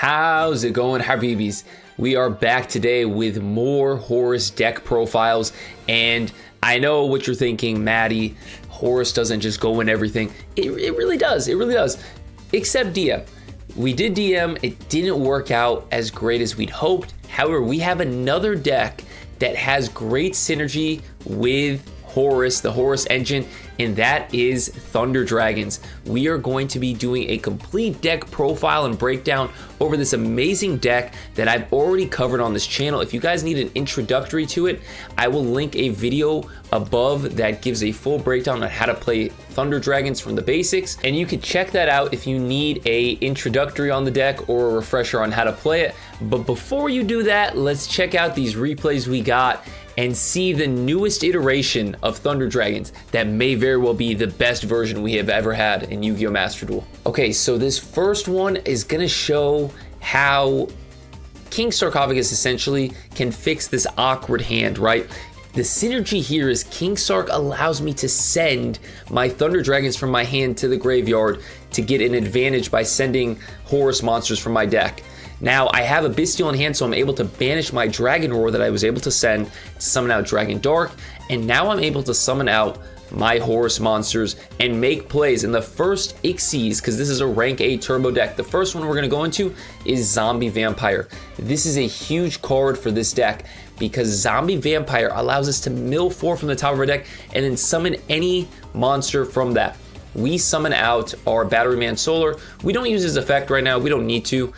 How's it going, Habibis? We are back today with more Horus deck profiles, and I know what you're thinking, Maddie. Horus doesn't just go in everything. It really does. It really does. Except DM. We did DM. It didn't work out as great as we'd hoped. However, we have another deck that has great synergy with Horus, the Horus Engine, and that is Thunder Dragons. We are going to be doing a complete deck profile and breakdown over this amazing deck that I've already covered on this channel. If you guys need an introductory to it, I will link a video above that gives a full breakdown on how to play Thunder Dragons from the basics, and you can check that out if you need a introductory on the deck or a refresher on how to play it. But before you do that, let's check out these replays we got and see the newest iteration of Thunder Dragons that may very well be the best version we have ever had in Yugioh Master Duel. Okay, so this first one is gonna show how King Sarcophagus essentially can fix this awkward hand, right? The synergy here is King Sark allows me to send my Thunder Dragons from my hand to the graveyard to get an advantage by sending Horus monsters from my deck. Now, I have a Bestial in hand, so I'm able to banish my Dragon Roar that I was able to send to summon out Dragon Dark, and now I'm able to summon out my Horus monsters and make plays in the first Ixies, because this is a rank 8 turbo deck. The first one we're going to go into is Zombie Vampire. This is a huge card for this deck because Zombie Vampire allows us to mill 4 from the top of our deck and then summon any monster from that. We summon out our Batteryman Solar. We don't use his effect right now, we don't need to.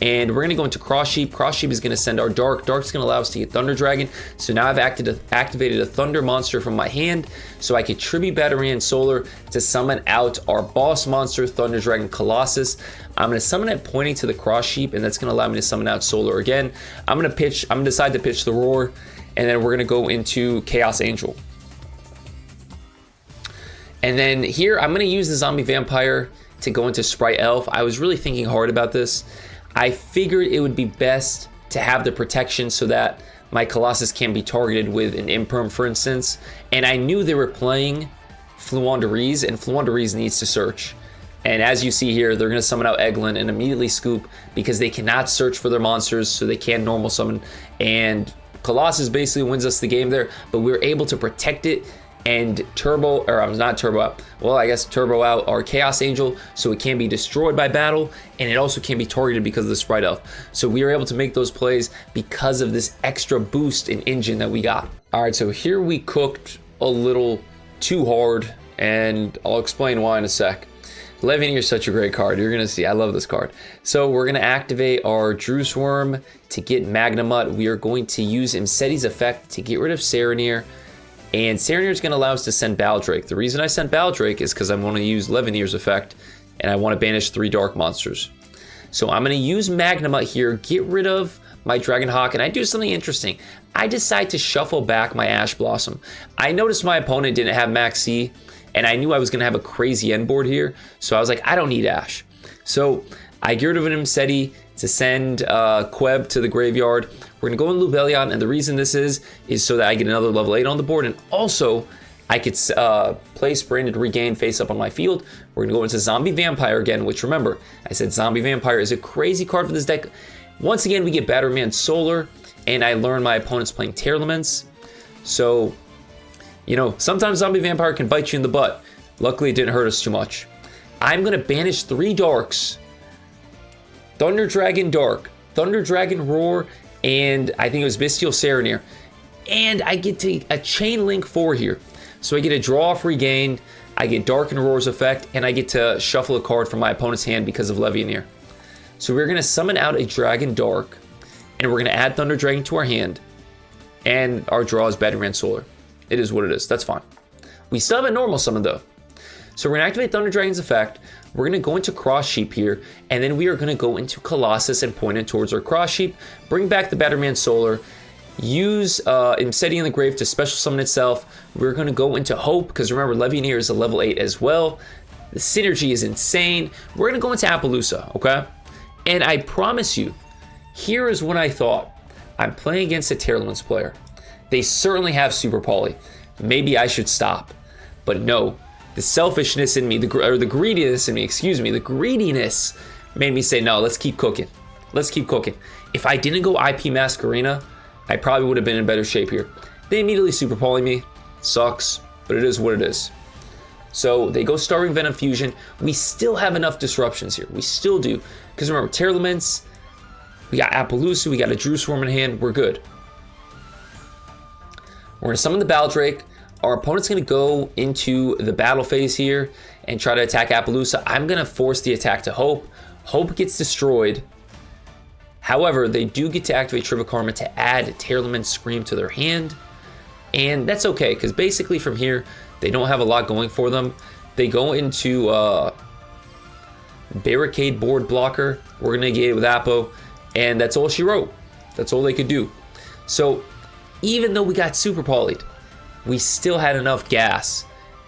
And we're going to go into Cross Sheep. Cross Sheep is going to send our Dark. Dark's going to allow us to get Thunder Dragon. So now I've activated a Thunder monster from my hand, so I can tribute Battery and Solar to summon out our boss monster, Thunder Dragon Colossus. I'm going to summon it pointing to the Cross Sheep, and that's going to allow me to summon out Solar again. I'm going to decide to pitch the Roar, and then we're going to go into Chaos Angel. And then here, I'm going to use the Zombie Vampire to go into Sprite Elf. I was really thinking hard about this. I figured it would be best to have the protection so that my Colossus can be targeted with an Imperm, for instance. And I knew they were playing Floo, and Floo needs to search. And as you see here, they're going to summon out Eglin and immediately scoop because they cannot search for their monsters, so they can't normal summon. And Colossus basically wins us the game there, but we were able to protect it and turbo out our Chaos Angel so it can be destroyed by battle, and it also can be targeted because of the Sprite Elf. So we were able to make those plays because of this extra boost in engine that we got. All right, so here we cooked a little too hard, and I'll explain why in a sec. Levianeer is such a great card. You're gonna see, I love this card. So we're gonna activate our Druce Worm to get Magnemut. We are going to use Imseti's effect to get rid of Saraneer. And Saraneer is going to allow us to send Baldrake. The reason I sent Baldrake is because I'm going to use Levianeer's effect, and I want to banish 3 dark monsters. So I'm going to use Magnemut here, get rid of my Dragonhawk, and I do something interesting. I decide to shuffle back my Ash Blossom. I noticed my opponent didn't have Max C, and I knew I was going to have a crazy end board here, so I was like, I don't need Ash. So I get rid of an Imseti to send Queb to the graveyard. We're gonna go in Lubellion, and the reason this is so that I get another level 8 on the board, and also I could place Branded Regain face up on my field. We're gonna go into Zombie Vampire again, which remember, I said Zombie Vampire is a crazy card for this deck. Once again, we get Batterman Solar, and I learn my opponent's playing Tearlaments. So, you know, sometimes Zombie Vampire can bite you in the butt. Luckily, it didn't hurt us too much. I'm gonna banish 3 Darks. Thunder Dragon Dark, Thunder Dragon Roar, and I think it was Bestial Saraneer. And I get to a Chain Link 4 here. So I get a draw off Regain, I get Dark and Roar's effect, and I get to shuffle a card from my opponent's hand because of Levianeer. So we're going to summon out a Dragon Dark, and we're going to add Thunder Dragon to our hand, and our draw is Batteryman Solar. It is what it is, that's fine. We still have a normal summon though. So we're going to activate Thunder Dragon's effect. We're going to go into Cross Sheep here, and then we are going to go into Colossus and point it towards our Cross Sheep, bring back the Batterman Solar, use Imseti in the grave to special summon itself. We're going to go into Hope, because remember, Levianeer is a level 8 as well. The synergy is insane. We're going to go into Appaloosa, okay? And I promise you, here is what I thought. I'm playing against a Tearlaments player. They certainly have Super Poly. Maybe I should stop. But no. The selfishness in me, the greediness in me, the greediness made me say, no, let's keep cooking. let's keep cooking. If I didn't go IP Masquerena, I probably would have been in better shape here. They immediately super poly me. Sucks, but it is what it is. So they go Starving Venom Fusion. We still have enough disruptions here. We still do. Because remember, Tearlaments, we got Appaloosa, we got a Drew Swarm in hand. We're good. We're going to summon the Baldrake. Our opponent's going to go into the battle phase here and try to attack Appaloosa. I'm going to force the attack to Hope. Hope gets destroyed. However, they do get to activate Trivial Karma to add Tearlament Scream to their hand. And that's okay, because basically from here, they don't have a lot going for them. They go into Barricade Board Blocker. We're going to negate it with Appo. And that's all she wrote. That's all they could do. So even though we got super polyed, we still had enough gas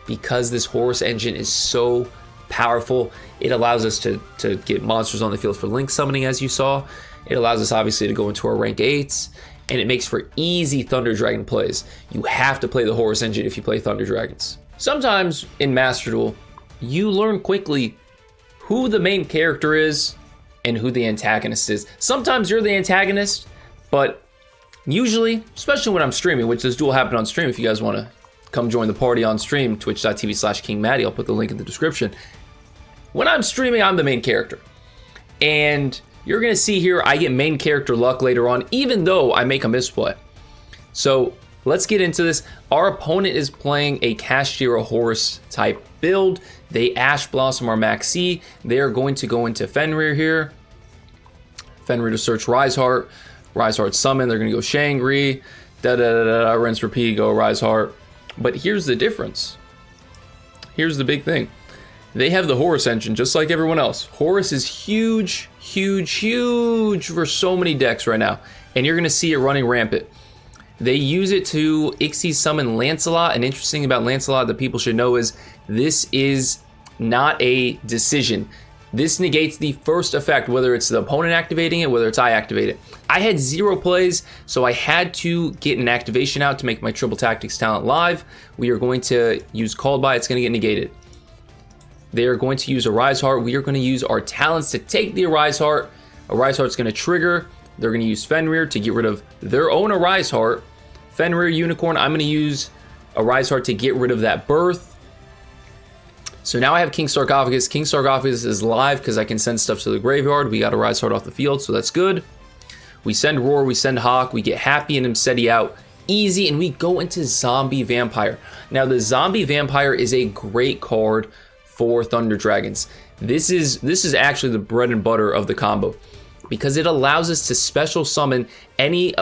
because this Horus Engine is so powerful. It allows us to get monsters on the field for link summoning, as you saw. It allows us obviously to go into our rank 8s, and it makes for easy Thunder Dragon plays. You have to play the Horus Engine if you play Thunder Dragons. Sometimes in Master Duel, you learn quickly who the main character is and who the antagonist is. Sometimes you're the antagonist, but usually, especially when I'm streaming, which this duel happened on stream, if you guys want to come join the party on stream, twitch.tv/KingMatty, I'll put the link in the description. When I'm streaming, I'm the main character. And you're going to see here, I get main character luck later on, even though I make a misplay. So let's get into this. Our opponent is playing a Kashtira Horus type build. They Ash Blossom our Maxi. They're going to go into Fenrir here. Fenrir to search Riseheart. Riseheart summon. They're going to go Shangri. Rinse, repeat, go Riseheart. But here's the difference. Here's the big thing. They have the Horus Engine, just like everyone else. Horus is huge, huge, huge for so many decks right now. And you're going to see it running rampant. They use it to Ixie summon Lancelot. And interesting about Lancelot that people should know is this is not a decision. This negates the first effect, whether it's the opponent activating it, whether it's I activate it. I had 0 plays, so I had to get an activation out to make my Triple Tactics talent live. We are going to use Called By. It's going to get negated. They are going to use a Rise Heart. We are going to use our talents to take the Arise Heart. Arise Heart's going to trigger. They're going to use Fenrir to get rid of their own Arise Heart. Fenrir Unicorn, I'm going to use Arise Heart to get rid of that Birth. So now I have King Sarcophagus. King Sarcophagus is live because I can send stuff to the graveyard. We got Arise Heart off the field, so that's good. We send Roar, we send Hawk, we get Happy and Imseti out. Easy, and we go into Zombie Vampire. Now the Zombie Vampire is a great card for Thunder Dragons. This is actually the bread and butter of the combo because it allows us to special summon any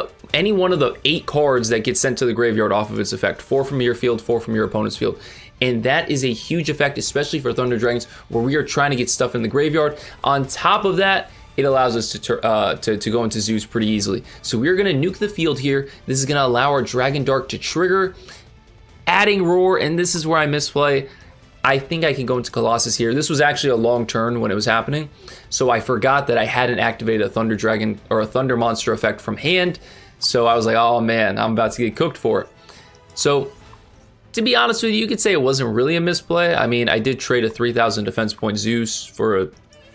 one of the 8 cards that get sent to the graveyard off of its effect. 4 from your field, 4 from your opponent's field. And that is a huge effect, especially for Thunder Dragons, where we are trying to get stuff in the graveyard. On top of that, it allows us to go into Zeus pretty easily. So we're going to nuke the field here. This is going to allow our Dragon Dark to trigger, adding Roar, and this is where I misplay. I think I can go into Colossus here. This was actually a long turn when it was happening, so I forgot that I hadn't activated a Thunder Dragon or a Thunder Monster effect from hand. So I was like, oh man, I'm about to get cooked for it. So to be honest with you, you could say it wasn't really a misplay. I mean, I did trade a 3,000 defense point Zeus for a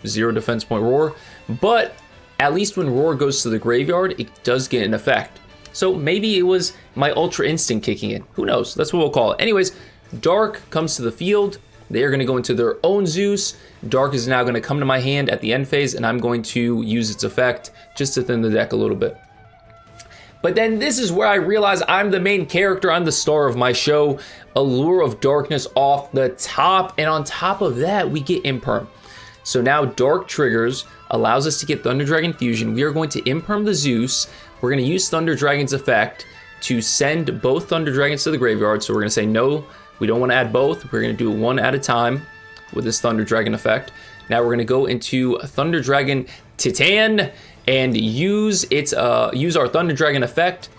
0 defense point Roar, but at least when Roar goes to the graveyard, it does get an effect. So maybe it was my Ultra Instinct kicking in. Who knows? That's what we'll call it. Anyways, Dark comes to the field. They are going to go into their own Zeus. Dark is now going to come to my hand at the end phase, and I'm going to use its effect just to thin the deck a little bit. But then this is where I realize I'm the main character. I'm the star of my show. Allure of Darkness off the top. And on top of that, we get Imperm. So now Dark triggers, allows us to get Thunder Dragon Fusion. We are going to Imperm the Zeus. We're going to use Thunder Dragon's effect to send both Thunder Dragons to the graveyard. So we're going to say no. We don't want to add both. We're going to do one at a time with this Thunder Dragon effect. Now we're going to go into Thunder Dragon Titan and use our Thunder Dragon effect,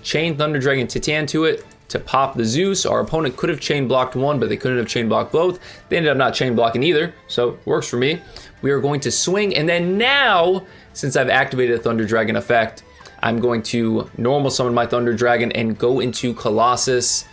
chain Thunder Dragon Titan to it to pop the Zeus. Our opponent could have chain blocked one, but they couldn't have chain blocked both. They ended up not chain blocking either, so it works for me. We are going to swing, and then now, since I've activated a Thunder Dragon effect, I'm going to normal summon my Thunder Dragon and go into Colossus.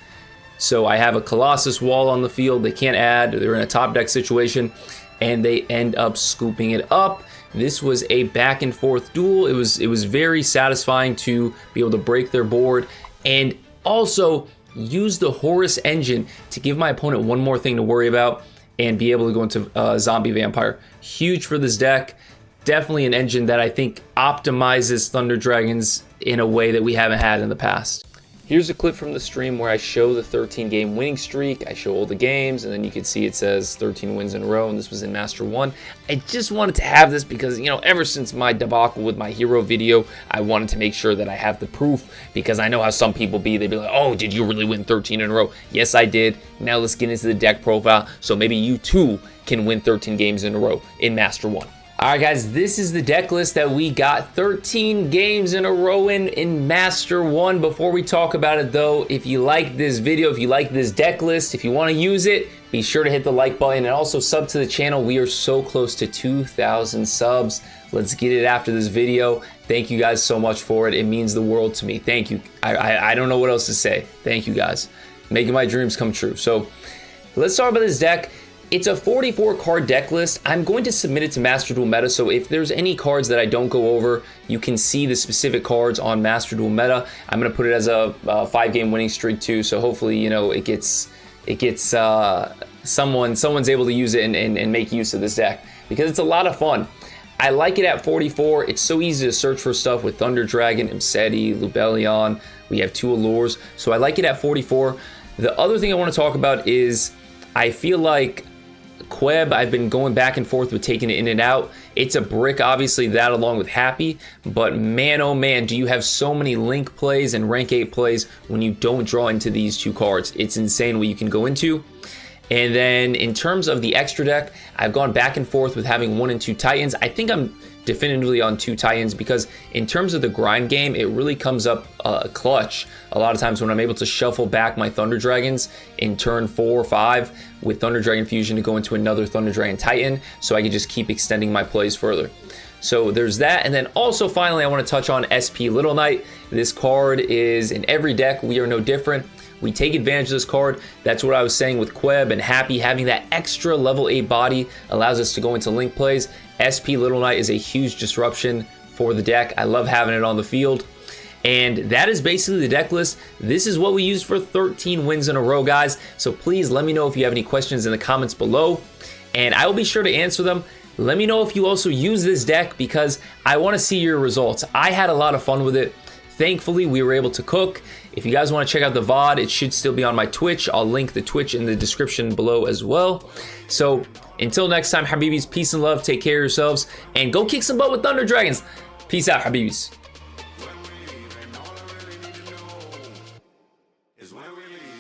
So I have a Colossus wall on the field. They can't add. They're in a top deck situation, and they end up scooping it up. This was a back and forth duel. It was very satisfying to be able to break their board and also use the Horus Engine to give my opponent one more thing to worry about and be able to go into Zombie Vampire. Huge for this deck. Definitely an engine that I think optimizes Thunder Dragons in a way that we haven't had in the past. Here's a clip from the stream where I show the 13 game winning streak. I show all the games, and then you can see it says 13 wins in a row, and this was in Master 1. I just wanted to have this because, you know, ever since my debacle with my hero video, I wanted to make sure that I have the proof, because I know how some people be. They'd be like, oh, did you really win 13 in a row? Yes, I did. Now let's get into the deck profile, so maybe you too can win 13 games in a row in Master 1. Alright guys, this is the deck list that we got 13 games in a row in Master 1. Before we talk about it though, if you like this video, if you like this deck list, if you want to use it, be sure to hit the like button and also sub to the channel. We are so close to 2,000 subs. Let's get it after this video. Thank you guys so much for it. It means the world to me. Thank you. I don't know what else to say. Thank you guys. Making my dreams come true. So let's talk about this deck. It's a 44 card deck list. I'm going to submit it to Master Duel Meta, so if there's any cards that I don't go over, you can see the specific cards on Master Duel Meta. I'm going to put it as a 5-game winning streak too, so hopefully, you know, it gets someone's able to use it and make use of this deck, because it's a lot of fun. I like it at 44. It's so easy to search for stuff with Thunder Dragon, Imseti, Lubellion. We have 2 Allures, so I like it at 44. The other thing I want to talk about is I feel like Queb, I've been going back and forth with taking it in and out. It's a brick, obviously, that along with Happy, but man, oh man, do you have so many Link plays and Rank 8 plays when you don't draw into these 2 cards. It's insane what you can go into. And then in terms of the extra deck, I've gone back and forth with having 1 and 2 Titans. I think I'm definitively on 2 Titans because in terms of the grind game, it really comes up clutch a lot of times when I'm able to shuffle back my Thunder Dragons in turn 4 or 5 with Thunder Dragon Fusion to go into another Thunder Dragon Titan, so I can just keep extending my plays further. So there's that. And then also finally I want to touch on SP Little Knight. This card is in every deck. We are no different. We take advantage of this card. That's what I was saying with Queb and Happy. Having that extra level 8 body allows us to go into Link plays. SP Little Knight is a huge disruption for the deck. I love having it on the field. And that is basically the deck list. This is what we used for 13 wins in a row, guys. So please let me know if you have any questions in the comments below, and I will be sure to answer them. Let me know if you also use this deck, because I want to see your results. I had a lot of fun with it. Thankfully, we were able to cook. If you guys want to check out the VOD, it should still be on my Twitch. I'll link the Twitch in the description below as well. So until next time, Habibis, peace and love. Take care of yourselves and go kick some butt with Thunder Dragons. Peace out, Habibis. Is where we leave.